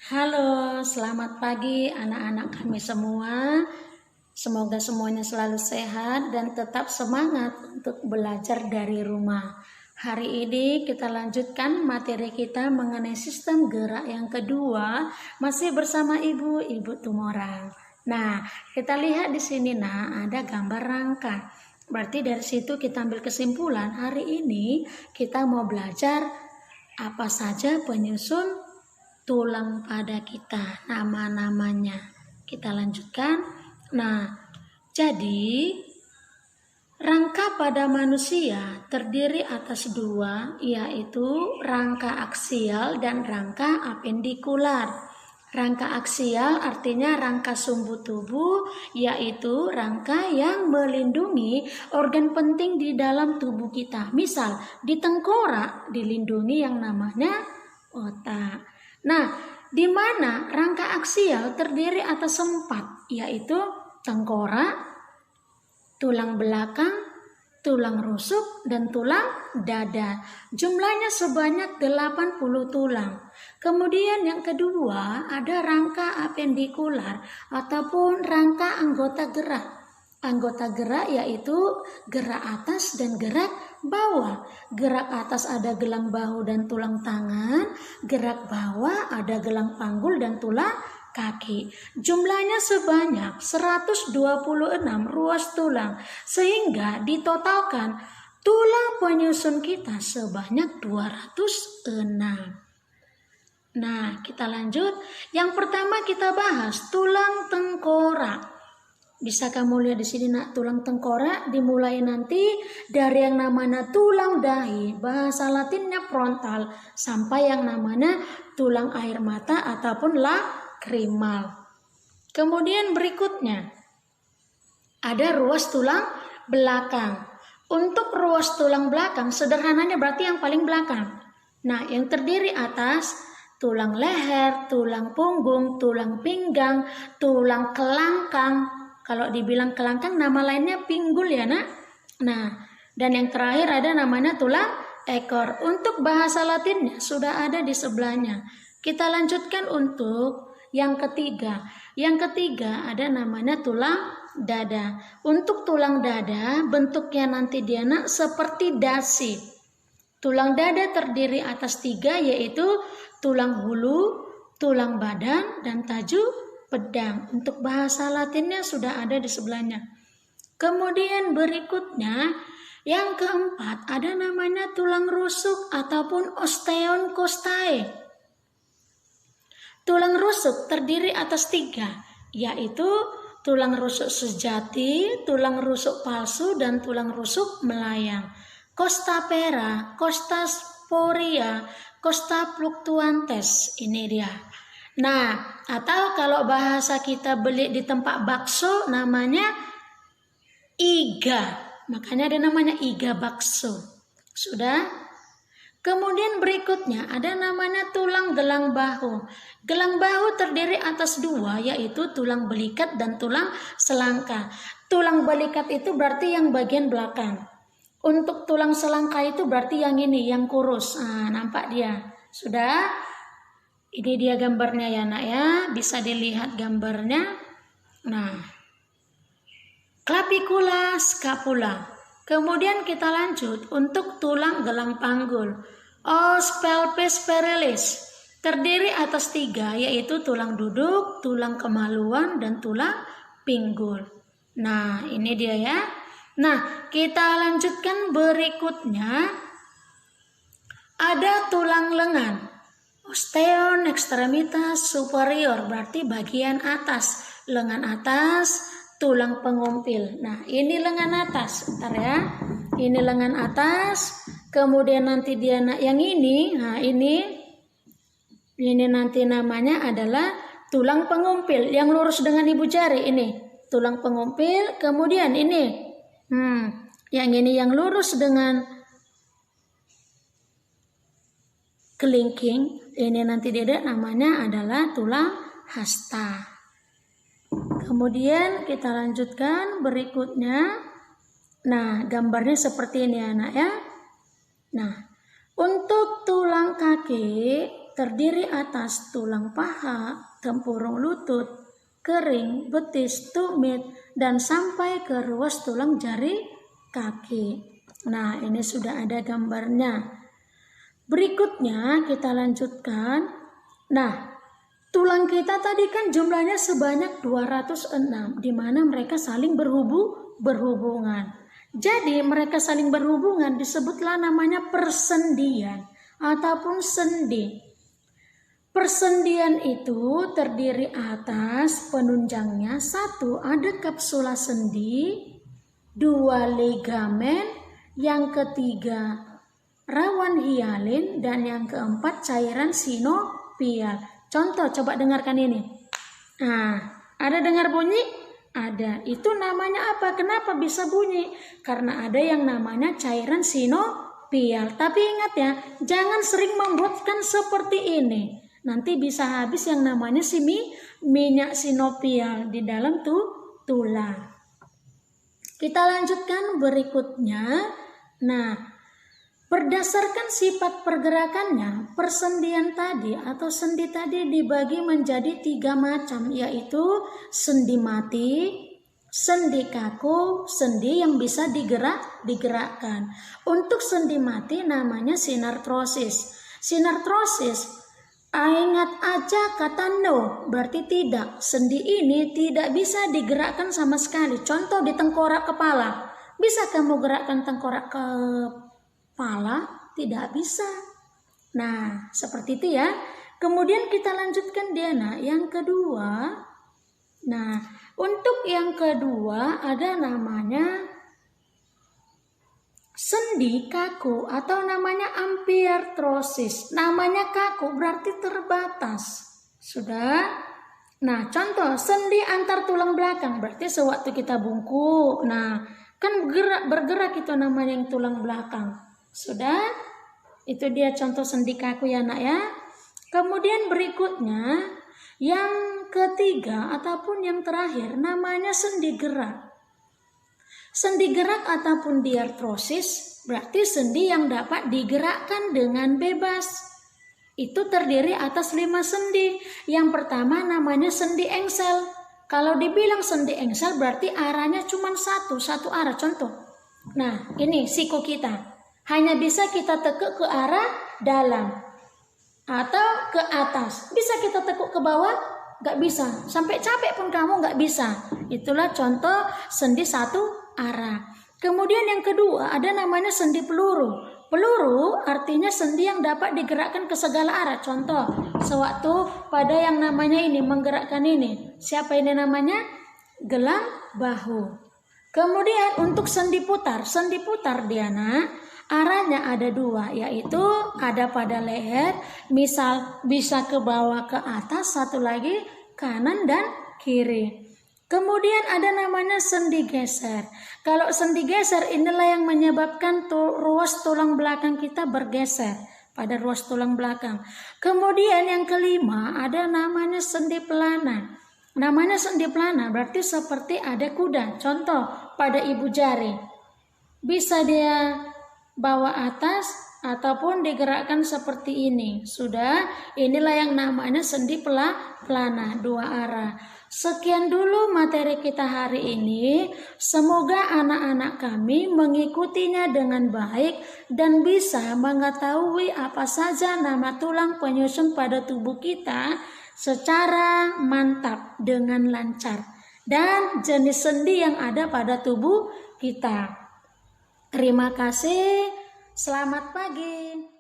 Halo, selamat pagi anak-anak kami semua. Semoga semuanya selalu sehat dan tetap semangat untuk belajar dari rumah. Hari ini kita lanjutkan materi kita mengenai sistem gerak yang kedua, masih bersama Ibu Tumorang. Nah, kita lihat di sini ada gambar rangka. Berarti dari situ kita ambil kesimpulan, hari ini kita mau belajar apa saja penyusun tulang pada kita, nama-namanya. Kita lanjutkan. Nah, jadi rangka pada manusia terdiri atas dua, yaitu rangka aksial dan rangka apendikular. Rangka aksial artinya rangka sumbu tubuh, yaitu rangka yang melindungi organ penting di dalam tubuh kita. Misal, di tengkorak dilindungi yang namanya otak. Nah, di mana rangka aksial terdiri atas 4, yaitu tengkorak, tulang belakang, tulang rusuk, dan tulang dada. Jumlahnya sebanyak 80 tulang. Kemudian yang kedua ada rangka apendikular ataupun rangka anggota gerak. Anggota gerak yaitu gerak atas dan gerak bawah. Gerak atas ada gelang bahu dan tulang tangan, gerak bawah ada gelang panggul dan tulang kaki. Jumlahnya sebanyak 126 ruas tulang, sehingga ditotalkan tulang penyusun kita sebanyak 206. Nah, kita lanjut. Yang pertama kita bahas tulang tengkorak. Bisa kamu lihat di sini tulang tengkorak dimulai nanti dari yang namanya tulang dahi, bahasa Latinnya frontal, sampai yang namanya tulang air mata ataupun lakrimal. Kemudian berikutnya ada ruas tulang belakang. Untuk ruas tulang belakang sederhananya berarti yang paling belakang. Nah, yang terdiri atas tulang leher, tulang punggung, tulang pinggang, tulang kelangkang. Kalau dibilang kelangkang nama lainnya pinggul ya nak. Nah, dan yang terakhir ada namanya tulang ekor. Untuk bahasa Latinnya sudah ada di sebelahnya. Kita lanjutkan untuk yang ketiga. Yang ketiga ada namanya tulang dada. Untuk tulang dada bentuknya nanti dia nak seperti dasi. Tulang dada terdiri atas 3, yaitu tulang hulu, tulang badan, dan taju pedang. Untuk bahasa Latinnya sudah ada di sebelahnya. Kemudian berikutnya yang keempat ada namanya tulang rusuk ataupun osteon costae. Tulang rusuk terdiri atas 3, yaitu tulang rusuk sejati, tulang rusuk palsu, dan tulang rusuk melayang. Costa pera, costa sporia, costa fluctuantes, ini dia. Nah, atau kalau bahasa kita beli di tempat bakso namanya iga. Makanya ada namanya iga bakso. Sudah? Kemudian berikutnya ada namanya tulang gelang bahu. Gelang bahu terdiri atas 2, yaitu tulang belikat dan tulang selangka. Tulang belikat itu berarti yang bagian belakang. Untuk tulang selangka itu berarti yang ini, yang kurus. Nah, nampak dia. Sudah? Ini dia gambarnya ya nak ya, bisa dilihat gambarnya. Nah, clavicula scapula. Kemudian kita lanjut untuk tulang gelang panggul. Os pelvis femoris terdiri atas 3, yaitu tulang duduk, tulang kemaluan, dan tulang pinggul. Nah, ini dia ya. Nah, kita lanjutkan berikutnya. Ada tulang lengan. Osteon extremitas superior berarti bagian atas, lengan atas, tulang pengumpil. Nah, ini lengan atas, bentar ya. Ini lengan atas, kemudian nanti dia yang ini, nah ini nanti namanya adalah tulang pengumpil yang lurus dengan ibu jari ini, tulang pengumpil. Kemudian ini, yang ini yang lurus dengan kelingking, ini nanti dia namanya adalah tulang hasta. Kemudian kita lanjutkan berikutnya. Nah, gambarnya seperti ini anak ya. Nah, untuk tulang kaki terdiri atas tulang paha, tempurung lutut, kering, betis, tumit, dan sampai ke ruas tulang jari kaki. Nah, ini sudah ada gambarnya. Berikutnya kita lanjutkan. Nah, tulang kita tadi kan jumlahnya sebanyak 206, di mana mereka saling berhubungan. Jadi mereka saling berhubungan disebutlah namanya persendian ataupun sendi. Persendian itu terdiri atas penunjangnya, 1 ada kapsula sendi, 2 ligamen, yang ketiga rawan hialin, dan yang keempat cairan sinovial. Contoh, coba dengarkan ini. Nah, ada dengar bunyi? Ada. Itu namanya apa? Kenapa bisa bunyi? Karena ada yang namanya cairan sinovial. Tapi ingat ya, jangan sering membuatkan seperti ini. Nanti bisa habis yang namanya minyak sinovial di dalam tulang. Kita lanjutkan berikutnya. Nah, berdasarkan sifat pergerakannya, persendian tadi atau sendi tadi dibagi menjadi 3 macam, yaitu sendi mati, sendi kaku, sendi yang bisa digerakkan. Untuk sendi mati namanya sinartrosis. Sinartrosis, ingat aja kata no, berarti tidak. Sendi ini tidak bisa digerakkan sama sekali. Contoh di tengkorak kepala. Bisa kamu gerakkan tengkorak kepala? Tidak bisa. Nah, seperti itu ya. Kemudian kita lanjutkan Diana. Yang kedua. Nah, untuk yang kedua ada namanya sendi kaku atau namanya ampiartrosis. Namanya kaku berarti terbatas. Sudah? Nah, contoh sendi antar tulang belakang berarti sewaktu kita bungkuk. Nah, kan bergerak itu namanya yang tulang belakang. Sudah? Itu dia contoh sendi kaku ya nak ya. Kemudian berikutnya yang ketiga ataupun yang terakhir namanya sendi gerak. Sendi gerak ataupun diartrosis berarti sendi yang dapat digerakkan dengan bebas. Itu terdiri atas 5 sendi. Yang pertama namanya sendi engsel. Kalau dibilang sendi engsel berarti arahnya cuma satu arah. Contoh. Nah, ini siku kita. Hanya bisa kita tekuk ke arah dalam atau ke atas. Bisa kita tekuk ke bawah? Gak bisa. Sampai capek pun kamu gak bisa. Itulah contoh sendi satu arah. Kemudian yang kedua ada namanya sendi peluru. Peluru artinya sendi yang dapat digerakkan ke segala arah. Contoh, sewaktu pada yang namanya ini menggerakkan ini. Siapa ini namanya? Gelang bahu. Kemudian untuk sendi putar Diana. Arahnya ada 2, yaitu ada pada leher, misal bisa ke bawah ke atas, satu lagi kanan dan kiri. Kemudian ada namanya sendi geser. Kalau sendi geser inilah yang menyebabkan ruas tulang belakang kita bergeser pada ruas tulang belakang. Kemudian yang kelima ada namanya sendi pelana. Namanya sendi pelana berarti seperti ada kuda. Contoh pada ibu jari. Bisa dia bawa atas ataupun digerakkan seperti ini. Sudah, inilah yang namanya sendi pelana 2 arah. Sekian dulu materi kita hari ini. Semoga anak-anak kami mengikutinya dengan baik dan bisa mengetahui apa saja nama tulang penyusun pada tubuh kita secara mantap dengan lancar dan jenis sendi yang ada pada tubuh kita. Terima kasih, selamat pagi.